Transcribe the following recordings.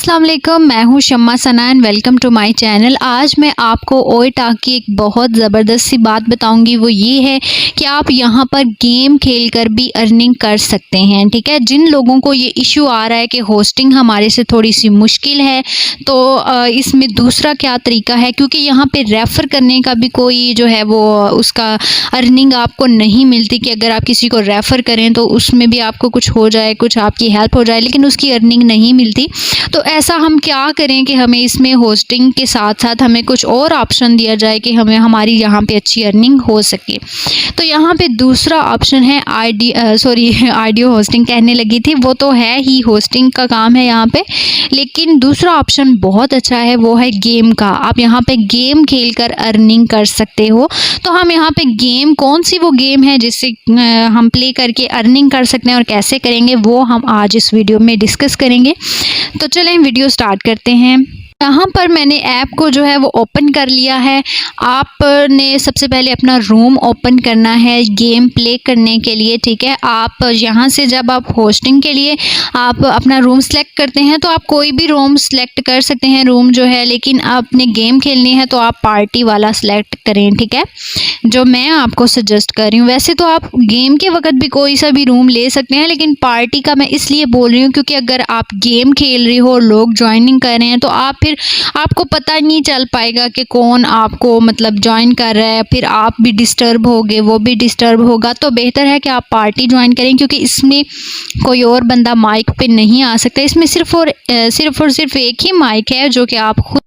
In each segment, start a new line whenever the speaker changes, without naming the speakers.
अस्सलाम वालेकुम, मैं हूं Shamma Sana and welcome to my channel. आज मैं आपको ओएटा की एक बहुत ज़बरदस्त सी बात बताऊंगी। वो ये है कि आप यहां पर गेम खेलकर भी अर्निंग कर सकते हैं। ठीक है, जिन लोगों को ये इशू आ रहा है कि होस्टिंग हमारे से थोड़ी सी मुश्किल है, तो इसमें दूसरा क्या तरीका है, क्योंकि यहाँ पे रेफ़र करने का भी कोई जो है वो उसका अर्निंग आपको नहीं मिलती कि अगर आप किसी को रेफ़र करें तो उसमें भी आपको कुछ हो जाए, कुछ आपकी हेल्प हो जाए, लेकिन उसकी अर्निंग नहीं मिलती। तो ऐसा हम क्या करें कि हमें इसमें होस्टिंग के साथ साथ हमें कुछ और ऑप्शन दिया जाए कि हमें हमारी यहाँ पे अच्छी अर्निंग हो सके। तो यहाँ पे दूसरा ऑप्शन है ऑडियो होस्टिंग कहने लगी थी, वो तो है ही, होस्टिंग का काम है यहाँ पे, लेकिन दूसरा ऑप्शन बहुत अच्छा है, वो है गेम का। आप यहाँ पे गेम खेलकर अर्निंग कर सकते हो। तो हम यहाँ पे गेम, कौन सी वो गेम है जिससे हम प्ले करके अर्निंग कर सकते हैं और कैसे करेंगे, वो हम आज इस वीडियो में डिस्कस करेंगे। तो चलें वीडियो स्टार्ट करते हैं। यहाँ पर मैंने ऐप को जो है वो ओपन कर लिया है। आपने सबसे पहले अपना रूम ओपन करना है गेम प्ले करने के लिए। ठीक है, आप यहाँ से जब आप होस्टिंग के लिए आप अपना रूम सेलेक्ट करते हैं तो आप कोई भी रूम सेलेक्ट कर सकते हैं, रूम जो है, लेकिन आपने गेम खेलनी है तो आप पार्टी वाला सेलेक्ट करें। ठीक है, जो मैं आपको सजेस्ट कर रही हूँ। वैसे तो आप गेम के वक्त भी कोई सा भी रूम ले सकते हैं, लेकिन पार्टी का मैं इसलिए बोल रही हूँ क्योंकि अगर आप गेम खेल रही हो, लोग ज्वाइनिंग कर रहे हैं, तो आप फिर आपको पता नहीं चल पाएगा कि कौन आपको मतलब ज्वाइन कर रहा है, फिर आप भी डिस्टर्ब होगे, वो भी डिस्टर्ब होगा। तो बेहतर है कि आप पार्टी ज्वाइन करें, क्योंकि इसमें कोई और बंदा माइक पे नहीं आ सकता। इसमें सिर्फ और सिर्फ एक ही माइक है जो कि आप खुद,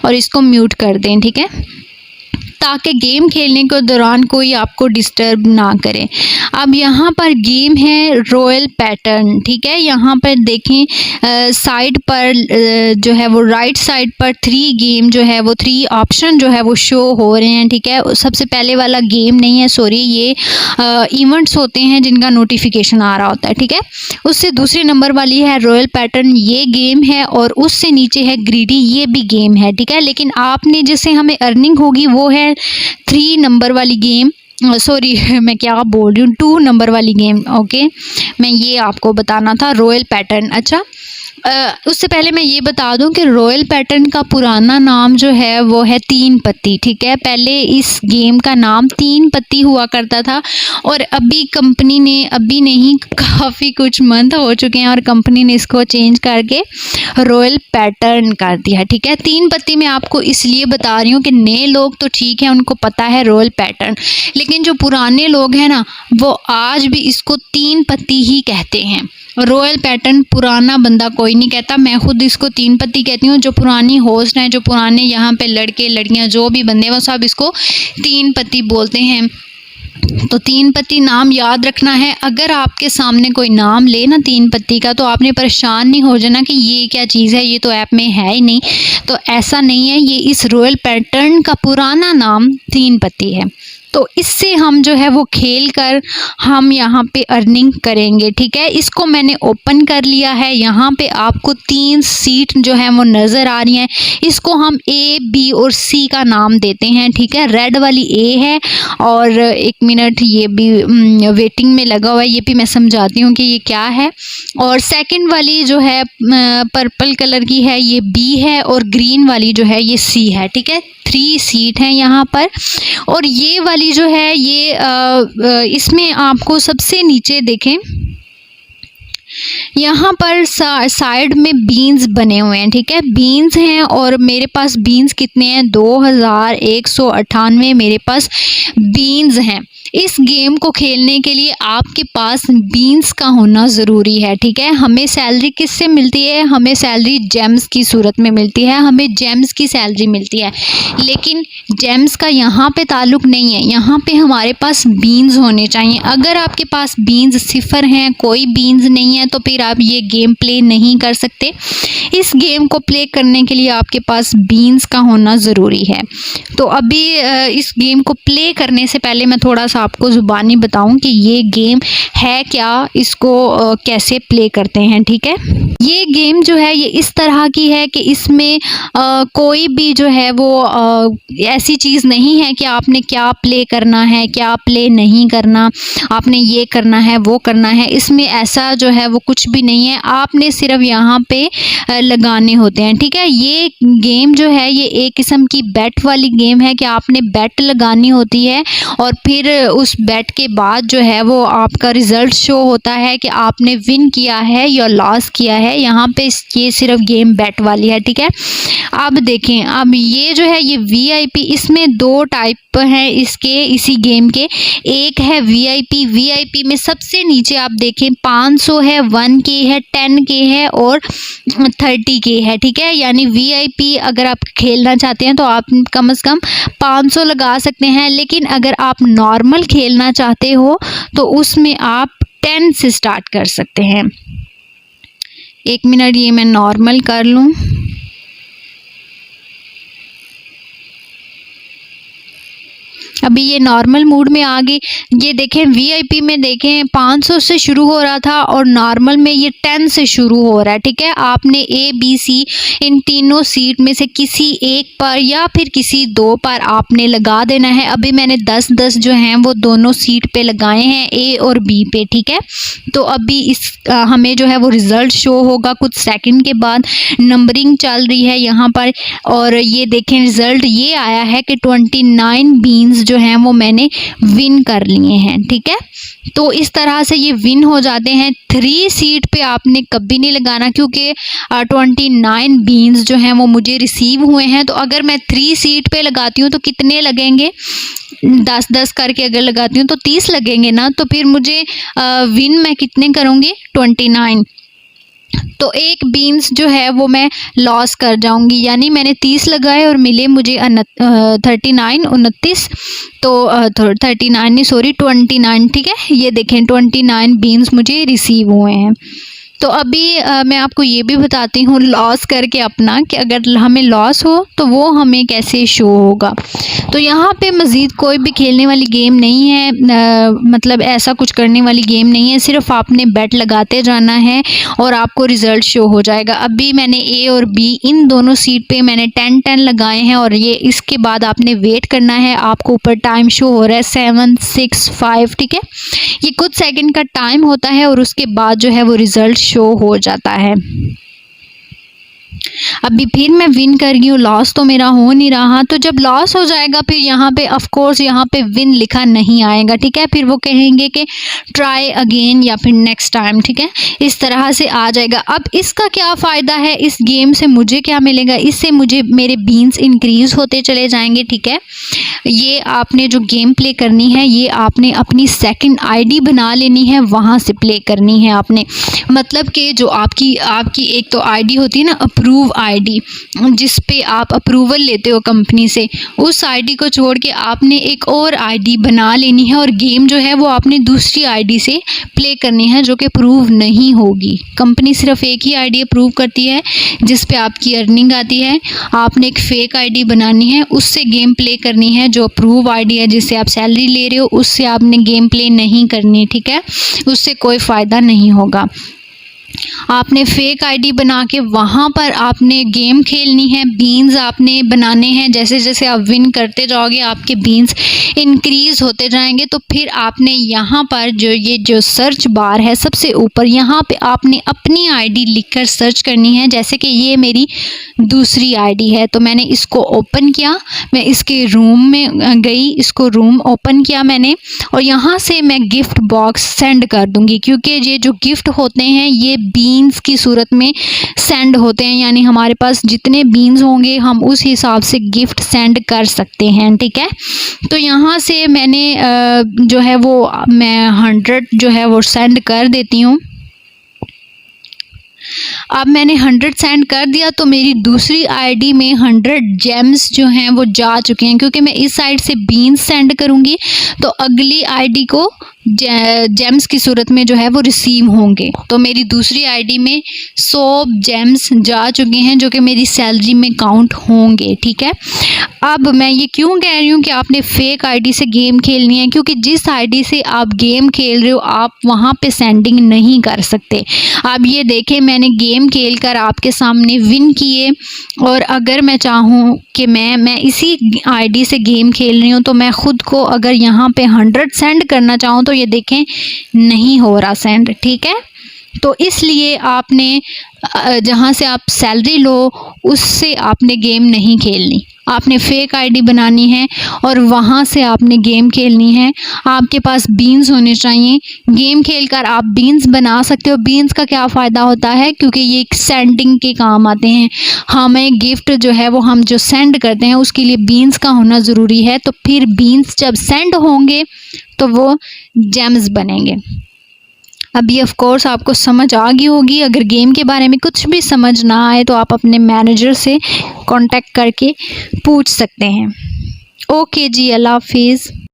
और इसको म्यूट कर दें। ठीक है, ताकि गेम खेलने के दौरान कोई आपको डिस्टर्ब ना करे। अब यहाँ पर गेम है रॉयल पैटर्न। ठीक है, यहाँ पर देखें साइड पर जो है वो राइट साइड पर 3 गेम जो है वो 3 ऑप्शन जो है वो शो हो रहे हैं। ठीक है, सबसे पहले वाला गेम नहीं है, सॉरी, ये इवेंट्स होते हैं जिनका नोटिफिकेशन आ रहा होता है। ठीक है, उससे दूसरे नंबर वाली है रॉयल पैटर्न, ये गेम है, और उससे नीचे है ग्रीडी, ये भी गेम है। ठीक है, लेकिन आपने जिससे हमें अर्निंग होगी वो है 3 नंबर वाली गेम, सॉरी मैं क्या बोल रही हूँ, 2 नंबर वाली गेम। ओके, मैं ये आपको बताना था, रॉयल पैटर्न। अच्छा, उससे पहले मैं ये बता दूं कि रॉयल पैटर्न का पुराना नाम जो है वो है 3 पत्ती। ठीक है, पहले इस गेम का नाम 3 पत्ती हुआ करता था, और अभी कंपनी ने, अभी नहीं, काफ़ी कुछ मंथ हो चुके हैं, और कंपनी ने इसको चेंज करके रॉयल पैटर्न कर दिया। ठीक है, 3 पत्ती मैं आपको इसलिए बता रही हूँ कि नए लोग तो ठीक है, उनको पता है रॉयल पैटर्न, लेकिन जो पुराने लोग हैं ना, वो आज भी इसको 3 पत्ती ही कहते हैं। रॉयल पैटर्न पुराना बंदा कोई नहीं कहता, मैं खुद इसको 3 पत्ती कहती हूँ। जो पुरानी होस्ट हैं, जो पुराने यहाँ पे लड़के लड़कियाँ जो भी बंदे हैं, वो सब इसको 3 पत्ती बोलते हैं। तो 3 पत्ती नाम याद रखना है। अगर आपके सामने कोई नाम ले ना 3 पत्ती का, तो आपने परेशान नहीं हो जाना कि ये क्या चीज़ है, ये तो ऐप में है ही नहीं। तो ऐसा नहीं है, ये इस रॉयल पैटर्न का पुराना नाम 3 पत्ती है। तो इससे हम जो है वो खेल कर हम यहाँ पे अर्निंग करेंगे। ठीक है, इसको मैंने ओपन कर लिया है। यहाँ पे आपको 3 सीट जो है वो नज़र आ रही हैं। इसको हम A, B और C का नाम देते हैं। ठीक है, रेड वाली A है, और 1 मिनट, ये भी वेटिंग में लगा हुआ है, ये भी मैं समझाती हूँ कि ये क्या है। और सेकंड वाली जो है पर्पल कलर की है, ये B है, और ग्रीन वाली जो है ये C है। ठीक है, 3 सीट हैं यहाँ पर। और ये वाली जो है ये इसमें आपको सबसे नीचे देखें, यहाँ पर साइड में बीन्स बने हुए हैं। ठीक है, बीन्स हैं, और मेरे पास बीन्स कितने हैं, 2198 मेरे पास बीन्स हैं। इस गेम को खेलने के लिए आपके पास बीन्स का होना ज़रूरी है। ठीक है, हमें सैलरी किससे मिलती है, हमें सैलरी जेम्स की सूरत में मिलती है, हमें जेम्स की सैलरी मिलती है, लेकिन जेम्स का यहाँ पे ताल्लुक़ नहीं है, यहाँ पे हमारे पास बीन्स होने चाहिए। अगर आपके पास बीन्स 0 हैं, कोई बीन्स नहीं है, तो फिर आप ये गेम प्ले नहीं कर सकते। इस गेम को प्ले करने के लिए आपके पास बीन्स का होना ज़रूरी है। तो अभी इस गेम को प्ले करने से पहले मैं थोड़ा सा आपको ज़ुबानी बताऊं कि ये गेम है क्या, इसको कैसे प्ले करते हैं। ठीक है, ये गेम जो है ये इस तरह की है कि इसमें कोई भी जो है वो ऐसी चीज़ नहीं है कि आपने क्या प्ले करना है, क्या प्ले नहीं करना, आपने ये करना है, वो करना है। इसमें ऐसा जो है वो कुछ भी नहीं है, आपने सिर्फ यहाँ पे लगाने होते हैं, ठीक है। ये गेम जो है ये एक किस्म की बेट वाली गेम है कि आपने बेट लगानी होती है और फिर उस बेट के बाद जो है वो आपका रिज़ल्ट शो होता है कि आपने विन किया है या लॉस किया है। यहाँ पे ये सिर्फ गेम बेट वाली है, ठीक है। अब देखें, अब ये जो है ये VIP, इसमें 2 टाइप हैं इसके, इसी गेम के। एक है VIP में सबसे नीचे आप देखें 500 है, 1K है, 10K है और 30K है, ठीक है। यानी VIP अगर आप खेलना चाहते हैं तो आप कम से कम 500 लगा सकते हैं, लेकिन अगर आप नॉर्मल खेलना चाहते हो तो उसमें आप 10 से स्टार्ट कर सकते हैं। 1 मिनट, ये मैं नॉर्मल कर लूँ। अभी ये नॉर्मल मूड में आ गई। ये देखें VIP में देखें 500 से शुरू हो रहा था और नॉर्मल में ये 10 से शुरू हो रहा है, ठीक है। आपने ABC इन तीनों सीट में से किसी एक पर या फिर किसी 2 पर आपने लगा देना है। अभी मैंने 10-10 जो हैं वो दोनों सीट पे लगाए हैं, A और B पे, ठीक है। तो अभी इस हमें जो है वो रिज़ल्ट शो होगा कुछ सेकंड के बाद। नंबरिंग चल रही है यहाँ पर और ये देखें रिज़ल्ट ये आया है कि 29 बीन्स जो हैं वो मैंने विन कर लिए हैं, ठीक है। तो इस तरह से ये विन हो जाते हैं। 3 सीट पे आपने कभी नहीं लगाना क्योंकि 29 बीन्स जो हैं वो मुझे रिसीव हुए हैं। तो अगर मैं 3 सीट पे लगाती हूँ तो कितने लगेंगे, 10-10 करके अगर लगाती हूँ तो 30 लगेंगे ना। तो फिर मुझे विन मैं कितने करूँगी, 29। तो एक बीन्स जो है वो मैं लॉस कर जाऊंगी, यानी मैंने 30 लगाए और मिले मुझे 29, तो 39 नहीं सॉरी 29, ठीक है। ये देखें 29 बीन्स मुझे रिसीव हुए हैं। तो अभी मैं आपको ये भी बताती हूँ लॉस करके अपना कि अगर हमें लॉस हो तो वो हमें कैसे शो होगा। तो यहाँ पे मज़ीद कोई भी खेलने वाली गेम नहीं है, मतलब ऐसा कुछ करने वाली गेम नहीं है, सिर्फ आपने बेट लगाते जाना है और आपको रिज़ल्ट शो हो जाएगा। अभी मैंने A और B इन दोनों सीट पे मैंने 10-10 लगाए हैं और ये इसके बाद आपने वेट करना है। आपको ऊपर टाइम शो हो रहा है 7, 6, 5, ठीक है। ये कुछ सेकंड का टाइम होता है और उसके बाद जो है वो रिज़ल्ट शो हो जाता है। अभी फिर मैं विन कर गई हूँ, लॉस तो मेरा हो नहीं रहा। तो जब लॉस हो जाएगा फिर यहाँ पे ऑफ कोर्स यहाँ पे विन लिखा नहीं आएगा, ठीक है। फिर वो कहेंगे कि ट्राई अगेन या फिर नेक्स्ट टाइम, ठीक है। इस तरह से आ जाएगा। अब इसका क्या फ़ायदा है, इस गेम से मुझे क्या मिलेगा, इससे मुझे मेरे बीन्स इंक्रीज़ होते चले जाएंगे, ठीक है। ये आपने जो गेम प्ले करनी है ये आपने अपनी सेकंड ID बना लेनी है, वहाँ से प्ले करनी है आपने। मतलब कि जो आपकी एक तो ID होती है ना अप्रूव ID, जिस पे आप अप्रूवल लेते हो कंपनी से, उस ID को छोड़ के आपने एक और ID बना लेनी है और गेम जो है वो आपने दूसरी ID से प्ले करनी है जो कि अप्रूव नहीं होगी। कंपनी सिर्फ एक ही ID अप्रूव करती है जिस पे आपकी अर्निंग आती है। आपने एक फेक ID बनानी है, उससे गेम प्ले करनी है। जो अप्रूव ID है जिससे आप सैलरी ले रहे हो उससे आपने गेम प्ले नहीं करनी, ठीक है। उससे कोई फ़ायदा नहीं होगा। आपने फेक ID बना के वहाँ पर आपने गेम खेलनी है। बीन्स आपने बनाने हैं, जैसे जैसे आप विन करते जाओगे आपके बीन्स इंक्रीज़ होते जाएंगे। तो फिर आपने यहाँ पर जो सर्च बार है सबसे ऊपर, यहाँ पे आपने अपनी ID लिखकर सर्च करनी है। जैसे कि ये मेरी दूसरी ID है तो मैंने इसको ओपन किया, मैं इसके रूम में गई, इसको रूम ओपन किया मैंने और यहाँ से मैं गिफ्ट बॉक्स सेंड कर दूँगी क्योंकि ये जो गिफ्ट होते हैं ये बीन्स की सूरत में सेंड होते हैं। यानी हमारे पास जितने बीन्स होंगे हम उस हिसाब से गिफ्ट सेंड कर सकते हैं, ठीक है। तो यहाँ से मैंने जो है वो मैं 100 जो है वो सेंड कर देती हूँ। अब मैंने 100 सेंड कर दिया तो मेरी दूसरी ID में 100 जेम्स जो हैं वो जा चुके हैं, क्योंकि मैं इस साइड से बीन्स सेंड करूँगी तो अगली ID को जेम्स की सूरत में जो है वो रिसीव होंगे। तो मेरी दूसरी ID में 100 जेम्स जा चुके हैं जो कि मेरी सैलरी में काउंट होंगे, ठीक है। अब मैं ये क्यों कह रही हूँ कि आपने फेक ID से गेम खेलनी है, क्योंकि जिस ID से आप गेम खेल रहे हो आप वहाँ पे सेंडिंग नहीं कर सकते। आप ये देखें मैंने गेम खेल कर आपके सामने विन किए और अगर मैं चाहूँ कि मैं इसी ID से गेम खेल रही हूँ तो मैं ख़ुद को अगर यहाँ पे 100 सेंड करना चाहूँ तो ये देखें नहीं हो रहा सेंड, ठीक है। तो इसलिए आपने जहाँ से आप सैलरी लो उससे आपने गेम नहीं खेलनी। आपने फेक आईडी बनानी है और वहाँ से आपने गेम खेलनी है। आपके पास बीन्स होने चाहिए। गेम खेलकर आप बीन्स बना सकते हो। बीन्स का क्या फ़ायदा होता है, क्योंकि ये सेंडिंग के काम आते हैं। हमें गिफ्ट जो है वो हम जो सेंड करते हैं उसके लिए बीन्स का होना ज़रूरी है। तो फिर बीन्स जब सेंड होंगे तो वो जेम्स बनेंगे। अभी ऑफ कोर्स आपको समझ आ गई होगी। अगर गेम के बारे में कुछ भी समझ ना आए तो आप अपने मैनेजर से कांटेक्ट करके पूछ सकते हैं। ओके जी, अल्लाह हाफिज़।